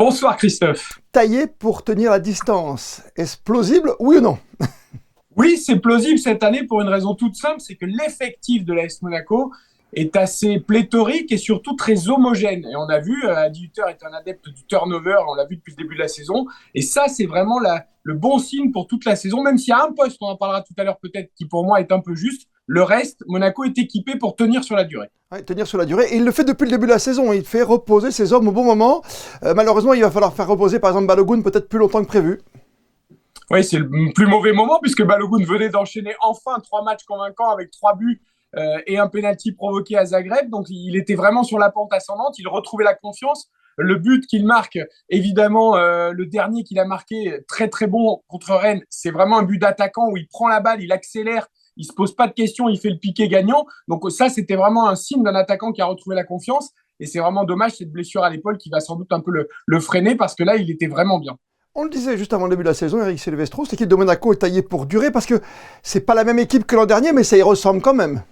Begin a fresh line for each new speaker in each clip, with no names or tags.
Bonsoir Christophe.
Taillé pour tenir la distance. Est-ce plausible, oui ou non?
Oui, c'est plausible cette année pour une raison toute simple, c'est que l'effectif de l'AS Monaco est assez pléthorique et surtout très homogène. Et on a vu, Adi Hütter est un adepte du turnover, on l'a vu depuis le début de la saison. Et ça, c'est vraiment le bon signe pour toute la saison, même s'il y a un poste, on en parlera tout à l'heure peut-être, qui pour moi est un peu juste. Le reste, Monaco est équipé pour tenir sur la durée.
Ouais, tenir sur la durée. Et il le fait depuis le début de la saison. Il fait reposer ses hommes au bon moment. Malheureusement, il va falloir faire reposer, par exemple, Balogun peut-être plus longtemps que prévu.
Oui, c'est le plus mauvais moment puisque Balogun venait d'enchaîner enfin 3 matchs convaincants avec 3 buts et un penalty provoqué à Zagreb. Donc, il était vraiment sur la pente ascendante. Il retrouvait la confiance. Le but qu'il marque, évidemment, le dernier qu'il a marqué, très très bon contre Rennes, c'est vraiment un but d'attaquant où il prend la balle, il accélère, il se pose pas de questions, il fait le piqué gagnant. Donc ça, c'était vraiment un signe d'un attaquant qui a retrouvé la confiance. Et c'est vraiment dommage cette blessure à l'épaule qui va sans doute un peu le freiner parce que là, il était vraiment bien.
On le disait juste avant le début de la saison, Eric Silvestro, cette équipe de Monaco est taillée pour durer parce que c'est pas la même équipe que l'an dernier, mais ça y ressemble quand même.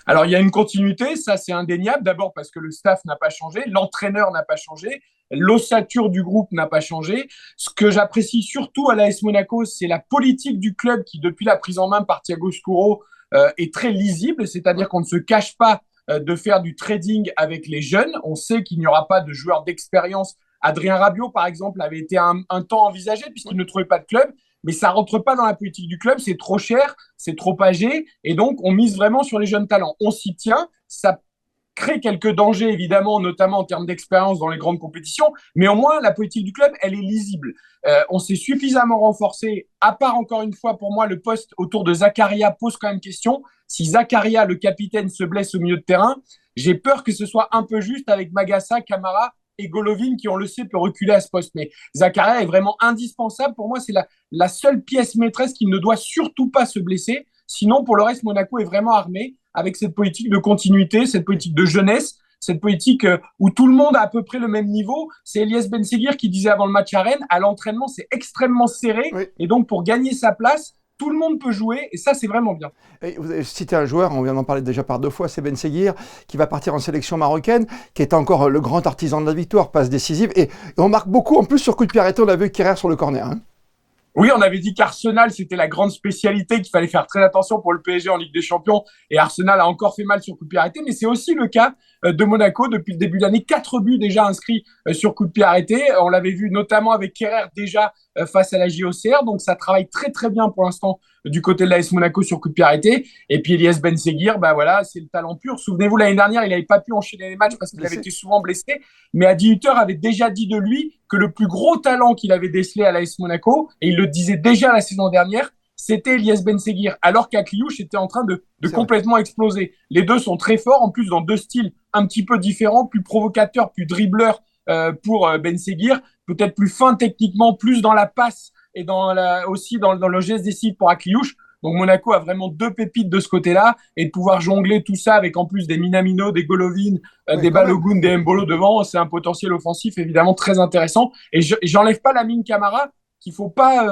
Alors, il y a une continuité, ça c'est indéniable. D'abord parce que le staff n'a pas changé, l'entraîneur n'a pas changé, l'ossature du groupe n'a pas changé. Ce que j'apprécie surtout à l'AS Monaco, c'est la politique du club qui, depuis la prise en main par Thiago Scuro, est très lisible. C'est-à-dire qu'on ne se cache pas de faire du trading avec les jeunes. On sait qu'il n'y aura pas de joueurs d'expérience. Adrien Rabiot, par exemple, avait été un temps envisagé puisqu'il ne trouvait pas de club. Mais ça rentre pas dans la politique du club, c'est trop cher, c'est trop âgé, et donc on mise vraiment sur les jeunes talents. On s'y tient, ça crée quelques dangers évidemment, notamment en termes d'expérience dans les grandes compétitions, mais au moins la politique du club, elle est lisible. On s'est suffisamment renforcé, à part encore une fois pour moi le poste autour de Zakaria pose quand même question. Si Zakaria, le capitaine, se blesse au milieu de terrain, j'ai peur que ce soit un peu juste avec Magassa, Camara et Golovin qui, on le sait, peut reculer à ce poste. Mais Zakaria est vraiment indispensable. Pour moi, c'est la seule pièce maîtresse qui ne doit surtout pas se blesser. Sinon, pour le reste, Monaco est vraiment armé avec cette politique de continuité, cette politique de jeunesse, cette politique où tout le monde a à peu près le même niveau. C'est Elias Benseguir qui disait avant le match à Rennes, à l'entraînement, c'est extrêmement serré.
Oui.
Et donc, pour gagner sa place, tout le monde peut jouer et ça, c'est vraiment bien.
Et vous avez cité un joueur, on vient d'en parler déjà par 2 fois, c'est Ben Seguir, qui va partir en sélection marocaine, qui est encore le grand artisan de la victoire, passe décisive. Et on marque beaucoup en plus sur coup de pied arrêté, on l'a vu Kerrer sur le corner. Hein.
Oui, on avait dit qu'Arsenal, c'était la grande spécialité, qu'il fallait faire très attention pour le PSG en Ligue des Champions. Et Arsenal a encore fait mal sur coup de pied arrêté. Mais c'est aussi le cas de Monaco depuis le début de l'année. 4 buts déjà inscrits sur coup de pied arrêté. On l'avait vu notamment avec Kerrer déjà face à la JOCR. Donc ça travaille très très bien pour l'instant du côté de l'AS Monaco sur coup de pied arrêté. Et puis Elias Benseguir, bah voilà, c'est le talent pur. Souvenez-vous, l'année dernière, il n'avait pas pu enchaîner les matchs parce qu'il avait été souvent blessé. Mais Adi Hütter avait déjà dit de lui que le plus gros talent qu'il avait décelé à l'AS Monaco, et il le disait déjà la saison dernière, c'était Elias Benseguir, alors qu'Akliouche était en train de complètement exploser. Les deux sont très forts, en plus dans 2 styles un petit peu différents, plus provocateurs, plus dribbleurs pour Benseguir, peut-être plus fin techniquement, plus dans la passe et aussi dans le geste décisif pour Akliouche. Donc Monaco a vraiment 2 pépites de ce côté-là, et de pouvoir jongler tout ça avec en plus des Minamino, des Golovin,
Oui,
des
quand même.
Balogun, des Mbolo devant, c'est un potentiel offensif évidemment très intéressant. Et j'enlève pas Lamine Camara, qu'il faut pas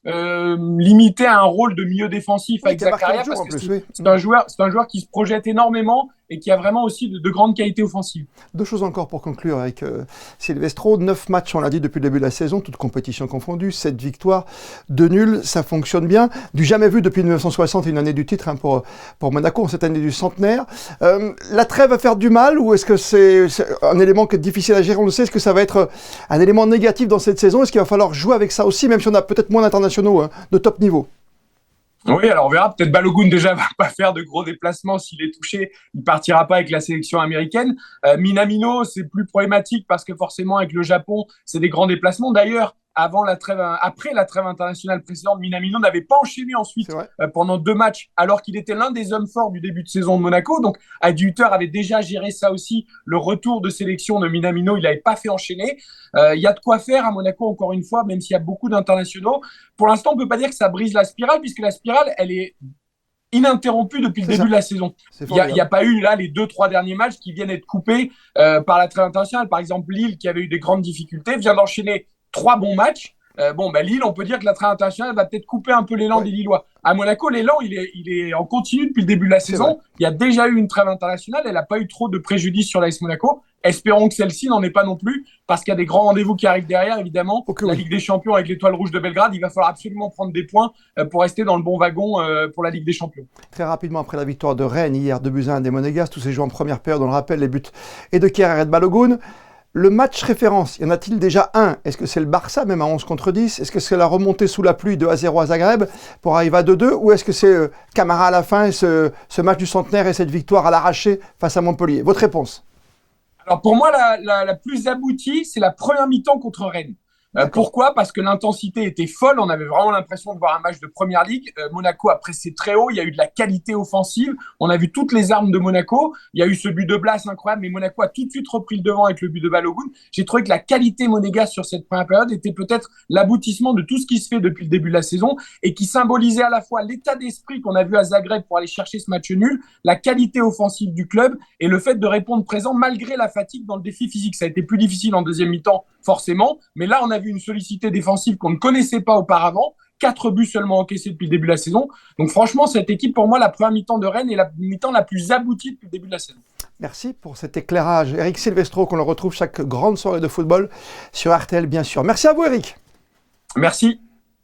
limiter à un rôle de milieu défensif
Oui,
avec
qui a marqué
Zakaria
l'autre jour
parce
en
que
plus, oui.
c'est un joueur qui se projette énormément et qui a vraiment aussi de grandes qualités offensives.
2 choses encore pour conclure avec Silvestro. 9 matchs, on l'a dit, depuis le début de la saison, toutes compétitions confondues, 7 victoires, 2 nuls, ça fonctionne bien. Du jamais vu depuis 1960, une année du titre hein, pour Monaco, cette année du centenaire. La trêve va faire du mal ou est-ce que c'est un élément qui est difficile à gérer? On le sait, est-ce que ça va être un élément négatif dans cette saison? Est-ce qu'il va falloir jouer avec ça aussi, même si on a peut-être moins d'internationaux hein, de top niveau?
Oui, alors on verra. Peut-être Balogun déjà va pas faire de gros déplacements s'il est touché. Il partira pas avec la sélection américaine. Minamino, c'est plus problématique parce que forcément avec le Japon, c'est des grands déplacements. D'ailleurs, après la trêve internationale précédente, Minamino n'avait pas enchaîné
C'est
ensuite
vrai.
pendant 2 matchs, alors qu'il était l'un des hommes forts du début de saison de Monaco. Donc, Adi Hütter avait déjà géré ça aussi. Le retour de sélection de Minamino, il n'avait pas fait enchaîner. Il y a de quoi faire à Monaco, encore une fois, même s'il y a beaucoup d'internationaux. Pour l'instant, on peut pas dire que ça brise la spirale, puisque la spirale, elle est ininterrompue depuis le
C'est
début
ça.
de la saison.
C'est
Il y a
formidable.
pas eu là les 2-3 derniers matchs qui viennent être coupés par la trêve internationale. Par exemple, Lille, qui avait eu des grandes difficultés, vient d'enchaîner 3 bons matchs. Lille, on peut dire que la trêve internationale va peut-être couper un peu l'élan
Ouais,
des Lillois. À Monaco, l'élan, il est en continu depuis le début de la
c'est vrai.
saison. Il y a déjà eu une trêve internationale. Elle n'a pas eu trop de préjudice sur l'AS Monaco. Espérons que celle-ci n'en ait pas non plus, parce qu'il y a des grands rendez-vous qui arrivent derrière, évidemment.
Ok,
La
oui.
Ligue des Champions avec l'Étoile Rouge de Belgrade, il va falloir absolument prendre des points pour rester dans le bon wagon pour la Ligue des Champions.
Très rapidement, après la victoire de Rennes hier, 2-1 des Monégasques, tous ces joueurs en première période, on le rappelle, les buts et de Kjaer et de Balogun. Le match référence, y en a-t-il déjà un? Est-ce que c'est le Barça, même à 11 contre 10? Est-ce que c'est la remontée sous la pluie 2-0 à Zagreb pour arriver à 2-2? Ou est-ce que c'est Camara à la fin, et ce match du centenaire et cette victoire à l'arraché face à Montpellier? Votre réponse?
Alors pour moi, la plus aboutie, c'est la première mi-temps contre Rennes.
D'accord.
Pourquoi? Parce que l'intensité était folle. On avait vraiment l'impression de voir un match de première ligue. Monaco a pressé très haut. Il y a eu de la qualité offensive. On a vu toutes les armes de Monaco. Il y a eu ce but de Blas incroyable, mais Monaco a tout de suite repris le devant avec le but de Balogun. J'ai trouvé que la qualité monégasque sur cette première période était peut-être l'aboutissement de tout ce qui se fait depuis le début de la saison et qui symbolisait à la fois l'état d'esprit qu'on a vu à Zagreb pour aller chercher ce match nul, la qualité offensive du club et le fait de répondre présent malgré la fatigue dans le défi physique. Ça a été plus difficile en deuxième mi-temps, forcément, mais là, on a vu une sollicité défensive qu'on ne connaissait pas auparavant. 4 buts seulement encaissés depuis le début de la saison. Donc franchement, cette équipe, pour moi, la première mi-temps de Rennes est la mi-temps la plus aboutie depuis le début de la saison.
Merci pour cet éclairage. Eric Silvestro, qu'on le retrouve chaque grande soirée de football sur RTL, bien sûr. Merci à vous, Eric.
Merci.